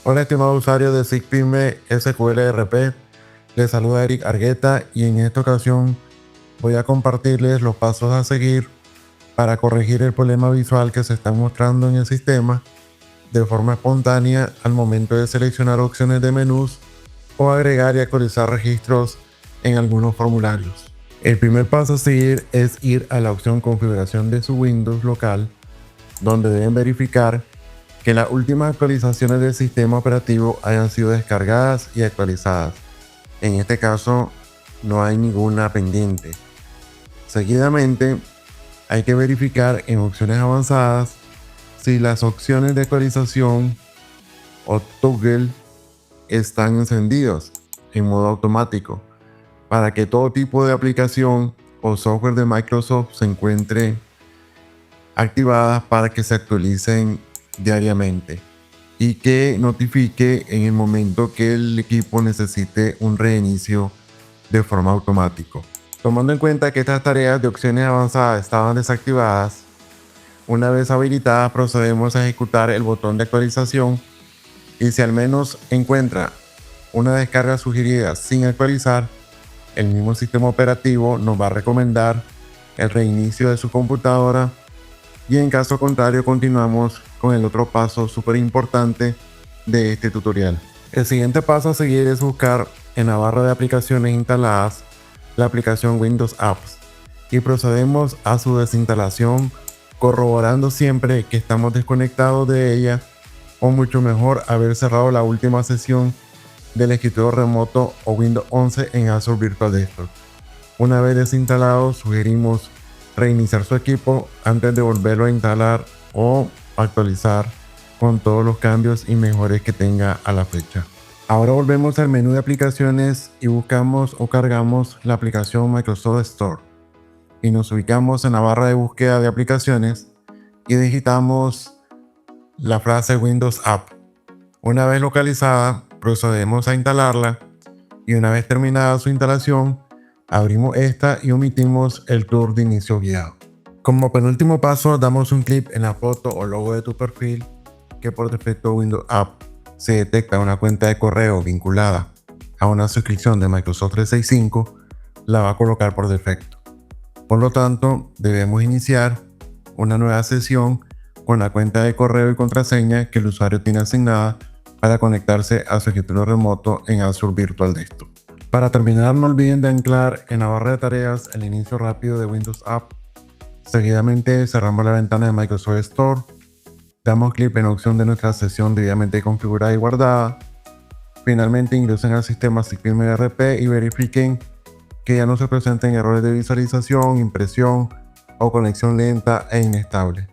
Hola estimado usuario de SIGPyme SQLRP, les saluda Eric Argueta y en esta ocasión voy a compartirles los pasos a seguir para corregir el problema visual que se está mostrando en el sistema de forma espontánea al momento de seleccionar opciones de menús o agregar y actualizar registros en algunos formularios. El primer paso a seguir es ir a la opción configuración de su Windows local, donde deben verificar que las últimas actualizaciones del sistema operativo hayan sido descargadas y actualizadas. En este caso no hay ninguna pendiente. Seguidamente hay que verificar en opciones avanzadas si las opciones de actualización o toggle están encendidos en modo automático para que todo tipo de aplicación o software de Microsoft se encuentre activadas para que se actualicen diariamente y que notifique en el momento que el equipo necesite un reinicio de forma automática. Tomando en cuenta que estas tareas de opciones avanzadas estaban desactivadas, una vez habilitadas procedemos a ejecutar el botón de actualización y si al menos encuentra una descarga sugerida sin actualizar, el mismo sistema operativo nos va a recomendar el reinicio de su computadora y en caso contrario continuamos con el otro paso súper importante de este tutorial. El siguiente paso a seguir es buscar en la barra de aplicaciones instaladas la aplicación Windows Apps y procedemos a su desinstalación corroborando siempre que estamos desconectados de ella o mucho mejor haber cerrado la última sesión del escritorio remoto o Windows 11 en Azure Virtual Desktop. Una vez desinstalado sugerimos reiniciar su equipo antes de volverlo a instalar o actualizar con todos los cambios y mejores que tenga a la fecha. Ahora volvemos al menú de aplicaciones y buscamos o cargamos la aplicación Microsoft Store y nos ubicamos en la barra de búsqueda de aplicaciones y digitamos la frase Windows App. Una vez localizada procedemos a instalarla y una vez terminada su instalación abrimos esta y omitimos el tour de inicio guiado. Como penúltimo paso damos un clic en la foto o logo de tu perfil que por defecto Windows App se detecta una cuenta de correo vinculada a una suscripción de Microsoft 365 la va a colocar por defecto. Por lo tanto debemos iniciar una nueva sesión con la cuenta de correo y contraseña que el usuario tiene asignada para conectarse a su escritorio remoto en Azure Virtual Desktop. Para terminar, no olviden de anclar en la barra de tareas el inicio rápido de Windows App. Seguidamente cerramos la ventana de Microsoft Store, damos clic en la opción de nuestra sesión debidamente configurada y guardada. Finalmente ingresen al sistema SIGPyme ERP y verifiquen que ya no se presenten errores de visualización, impresión o conexión lenta e inestable.